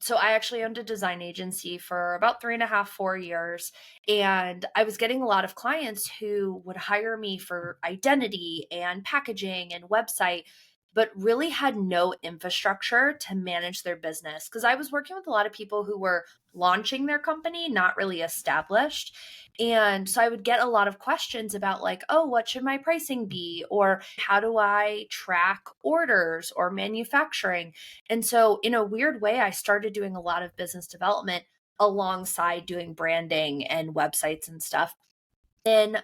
So I actually owned a design agency for about 3.5, 4 years. And I was getting a lot of clients who would hire me for identity and packaging and website, but really had no infrastructure to manage their business. Because I was working with a lot of people who were launching their company, not really established. And so I would get a lot of questions about, like, oh, what should my pricing be? Or how do I track orders or manufacturing? And so, in a weird way, I started doing a lot of business development alongside doing branding and websites and stuff. And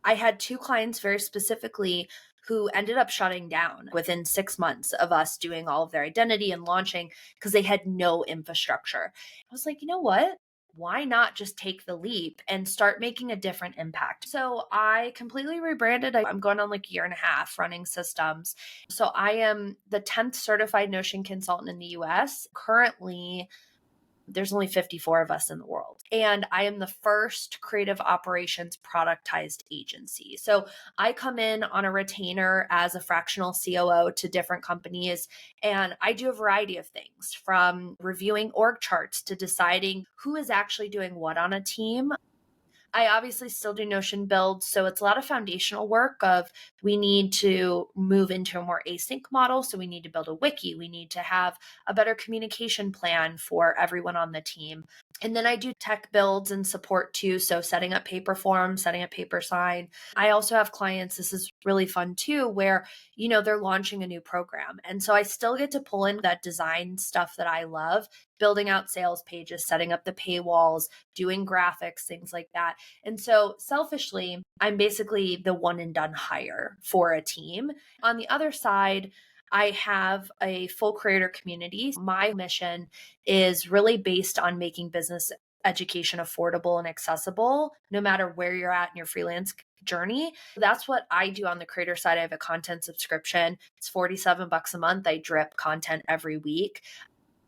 I had two clients very specifically who ended up shutting down within 6 months of us doing all of their identity and launching because they had no infrastructure. I was like, you know what? Why not just take the leap and start making a different impact? So I completely rebranded. I'm going on like a year and a half running systems. So I am the 10th certified Notion consultant in the US. Currently, there's only 54 of us in the world. And I am the first creative operations productized agency. So I come in on a retainer as a fractional COO to different companies. And I do a variety of things from reviewing org charts to deciding who is actually doing what on a team. I obviously still do Notion builds. So it's a lot of foundational work of we need to move into a more async model. So we need to build a wiki. We need to have a better communication plan for everyone on the team. And then I do tech builds and support too. So setting up Paperform, setting up PaperSign. I also have clients, this is really fun too, where, they're launching a new program. And so I still get to pull in that design stuff that I love, building out sales pages, setting up the paywalls, doing graphics, things like that. And so selfishly, I'm basically the one and done hire for a team. On the other side, I have a full creator community. My mission is really based on making business education affordable and accessible, no matter where you're at in your freelance journey. That's what I do on the creator side. I have a content subscription. It's $47 a month. I drip content every week.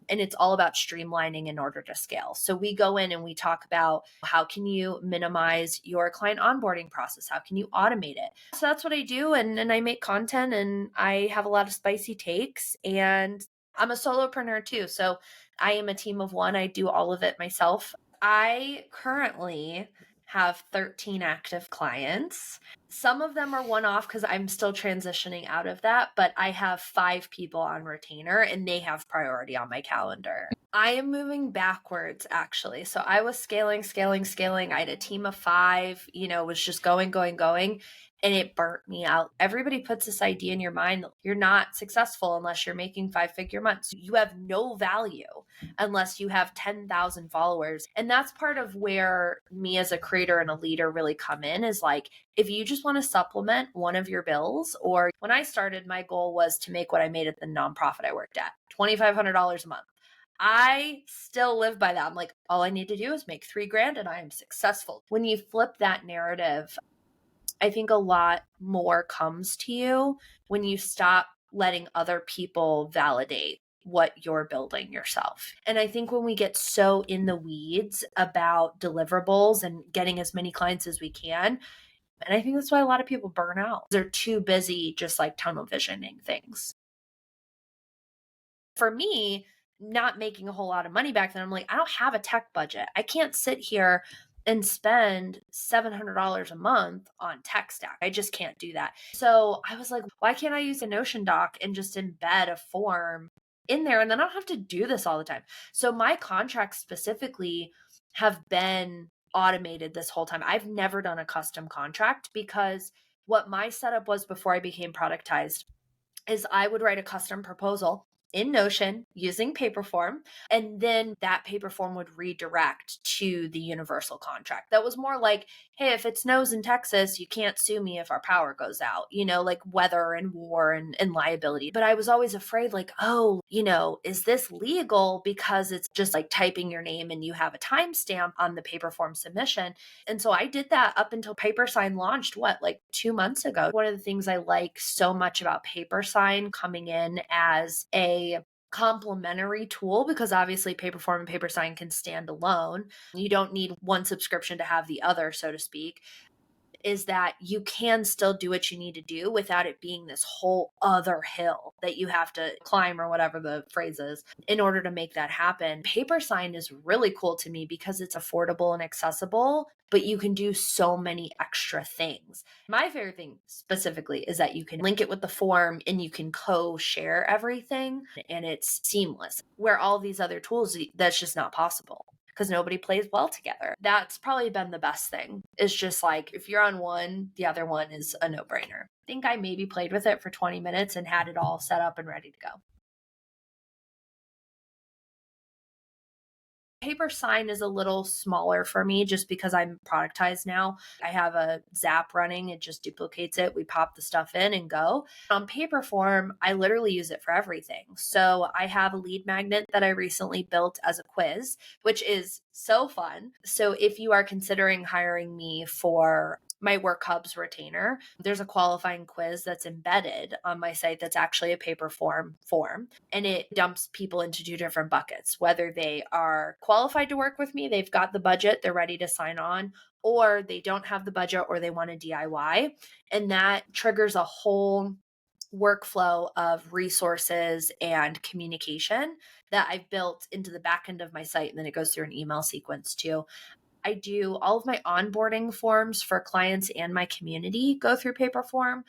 And it's all about streamlining in order to scale. So we go in and we talk about how can you minimize your client onboarding process? How can you automate it? So that's what I do. And I make content and I have a lot of spicy takes, and I'm a solopreneur too. So I am a team of one. I do all of it myself. I currently have 13 active clients. Some of them are one off because I'm still transitioning out of that, but I have 5 people on retainer and they have priority on my calendar. I am moving backwards actually. So I was scaling, scaling, scaling. I had a team of 5, was just going, going, going. And it burnt me out. Everybody puts this idea in your mind. You're not successful unless you're making 5-figure months. You have no value unless you have 10,000 followers. And that's part of where me as a creator and a leader really come in, is like, if you just want to supplement one of your bills, or when I started, my goal was to make what I made at the nonprofit I worked at, $2,500 a month. I still live by that. I'm like, all I need to do is make $3,000 and I am successful. When you flip that narrative, I think a lot more comes to you when you stop letting other people validate what you're building yourself. And I think when we get so in the weeds about deliverables and getting as many clients as we can, and I think that's why a lot of people burn out. They're too busy just like tunnel visioning things. For me, not making a whole lot of money back then, I'm like, I don't have a tech budget. I can't sit here and spend $700 a month on tech stack. I just can't do that. So I was like, why can't I use a Notion doc and just embed a form in there? And then I don't have to do this all the time. So my contracts specifically have been automated this whole time. I've never done a custom contract because what my setup was before I became productized is I would write a custom proposal in Notion using Paperform, and then that Paperform would redirect to the universal contract. That was more like, hey, if it snows in Texas, you can't sue me if our power goes out, like weather and war and liability. But I was always afraid, like, oh, is this legal? Because it's just like typing your name and you have a timestamp on the Paperform submission. And so I did that up until PaperSign launched, like 2 months ago. One of the things I like so much about PaperSign coming in as a complementary tool, because obviously Paperform and PaperSign can stand alone. You don't need one subscription to have the other, so to speak. is that you can still do what you need to do without it being this whole other hill that you have to climb, or whatever the phrase is, in order to make that happen. Paper sign is really cool to me because it's affordable and accessible, but you can do so many extra things. My favorite thing specifically is that you can link it with the form and you can co-share everything and it's seamless. Where all these other tools, that's just not possible because nobody plays well together. That's probably been the best thing. It's just like if you're on one, the other one is a no-brainer. I think I maybe played with it for 20 minutes and had it all set up and ready to go. Paper sign is a little smaller for me just because I'm productized now. I have a Zap running, it just duplicates it. We pop the stuff in and go. On Paperform, I literally use it for everything. So I have a lead magnet that I recently built as a quiz, which is so fun. So if you are considering hiring me for my work hubs retainer, there's a qualifying quiz that's embedded on my site that's actually a Paperform form, and it dumps people into two different buckets, whether they are qualified to work with me, they've got the budget, they're ready to sign on, or they don't have the budget or they want a DIY. And that triggers a whole workflow of resources and communication that I've built into the back end of my site. And then it goes through an email sequence too. I do all of my onboarding forms for clients and my community go through Paperform,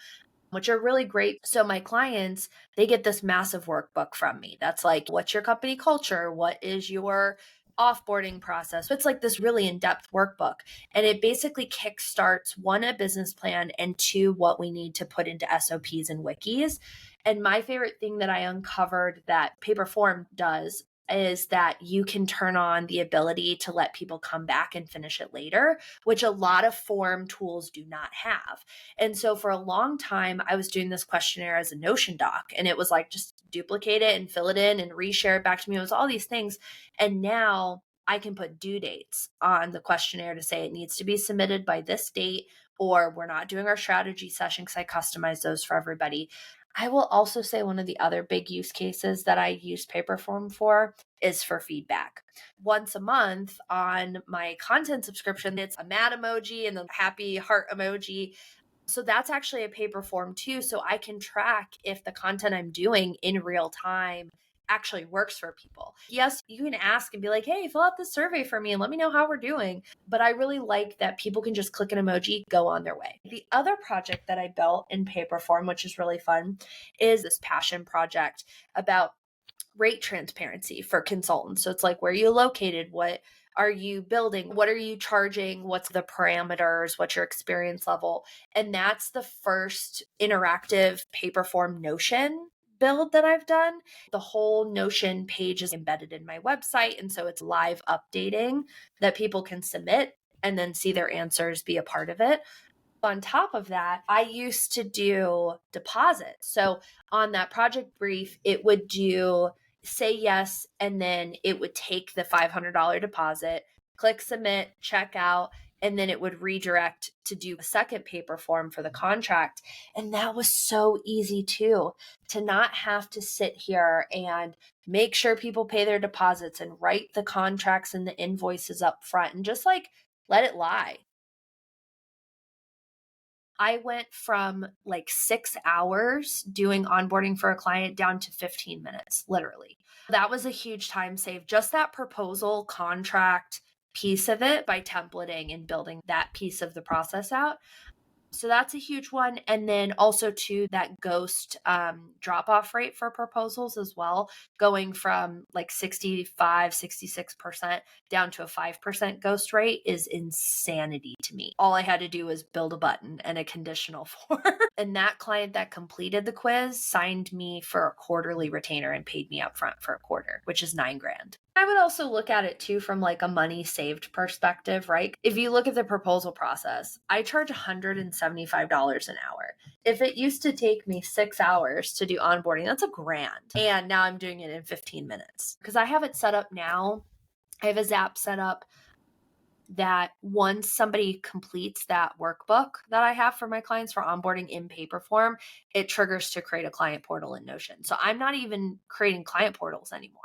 which are really great. So my clients, they get this massive workbook from me. That's like, what's your company culture? What is your offboarding process? So it's like this really in-depth workbook. And it basically kickstarts one, a business plan, and two, what we need to put into SOPs and wikis. And my favorite thing that I uncovered that Paperform does is that you can turn on the ability to let people come back and finish it later, which a lot of form tools do not have. And so for a long time, I was doing this questionnaire as a Notion doc, and it was like just duplicate it and fill it in and reshare it back to me. It was all these things. And now I can put due dates on the questionnaire to say it needs to be submitted by this date, or we're not doing our strategy session because I customize those for everybody. I will also say one of the other big use cases that I use Paperform for is for feedback. Once a month on my content subscription, it's a mad emoji and the happy heart emoji. So that's actually a Paperform too. So I can track if the content I'm doing in real time actually works for people. Yes, you can ask and be like, hey, fill out this survey for me and let me know how we're doing. But I really like that people can just click an emoji, go on their way. The other project that I built in Paperform, which is really fun, is this passion project about rate transparency for consultants. So it's like, where are you located? What are you building? What are you charging? What's the parameters? What's your experience level? And that's the first interactive Paperform Notion build that I've done. The whole Notion page is embedded in my website. And so it's live updating that people can submit and then see their answers, be a part of it. On top of that, I used to do deposits. So on that project brief, it would do say yes, and then it would take the $500 deposit, click submit, check out, and then it would redirect to do a second paper form for the contract. And that was so easy too, to not have to sit here and make sure people pay their deposits and write the contracts and the invoices up front and just like let it lie. I went from like 6 hours doing onboarding for a client down to 15 minutes, literally. That was a huge time save. Just that proposal contract piece of it by templating and building that piece of the process out. So that's a huge one. And then also to that ghost drop off rate for proposals as well, going from like 65, 66% down to a 5% ghost rate is insanity to me. All I had to do was build a button and a conditional for. And that client that completed the quiz signed me for a quarterly retainer and paid me upfront for a quarter, which is $9,000. I would also look at it too from like a money saved perspective, right? If you look at the proposal process, I charge $175 an hour. If it used to take me 6 hours to do onboarding, that's $1,000. And now I'm doing it in 15 minutes because I have it set up now. I have a Zap set up that once somebody completes that workbook that I have for my clients for onboarding in Paperform, it triggers to create a client portal in Notion. So I'm not even creating client portals anymore.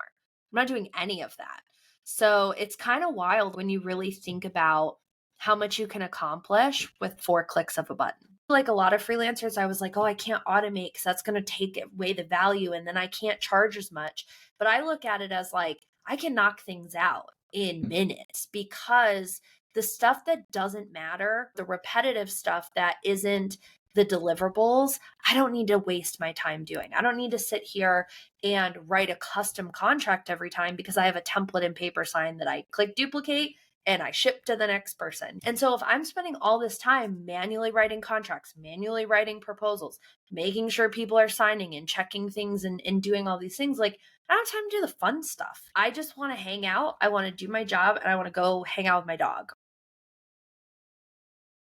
I'm not doing any of that. So it's kind of wild when you really think about how much you can accomplish with 4 clicks of a button. Like a lot of freelancers, I was like, oh, I can't automate because that's going to take away the value and then I can't charge as much. But I look at it as like, I can knock things out in minutes because the stuff that doesn't matter, the repetitive stuff that isn't the deliverables, I don't need to waste my time doing. I don't need to sit here and write a custom contract every time because I have a template in PaperSign that I click duplicate and I ship to the next person. And so if I'm spending all this time manually writing contracts, manually writing proposals, making sure people are signing and checking things and doing all these things, like I don't have time to do the fun stuff. I just want to hang out. I want to do my job and I want to go hang out with my dog.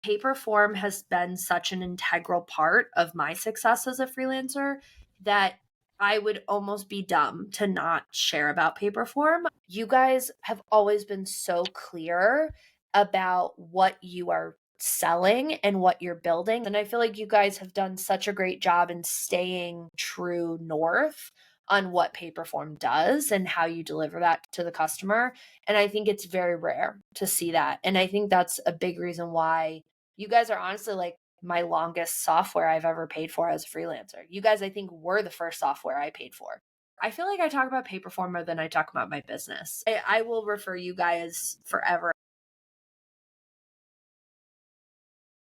Paperform has been such an integral part of my success as a freelancer that I would almost be dumb to not share about Paperform. You guys have always been so clear about what you are selling and what you're building. And I feel like you guys have done such a great job in staying true north on what Paperform does and how you deliver that to the customer. And I think it's very rare to see that. And I think that's a big reason why you guys are honestly like my longest software I've ever paid for as a freelancer. You guys, I think, were the first software I paid for. I feel like I talk about Paperform more than I talk about my business. I will refer you guys forever.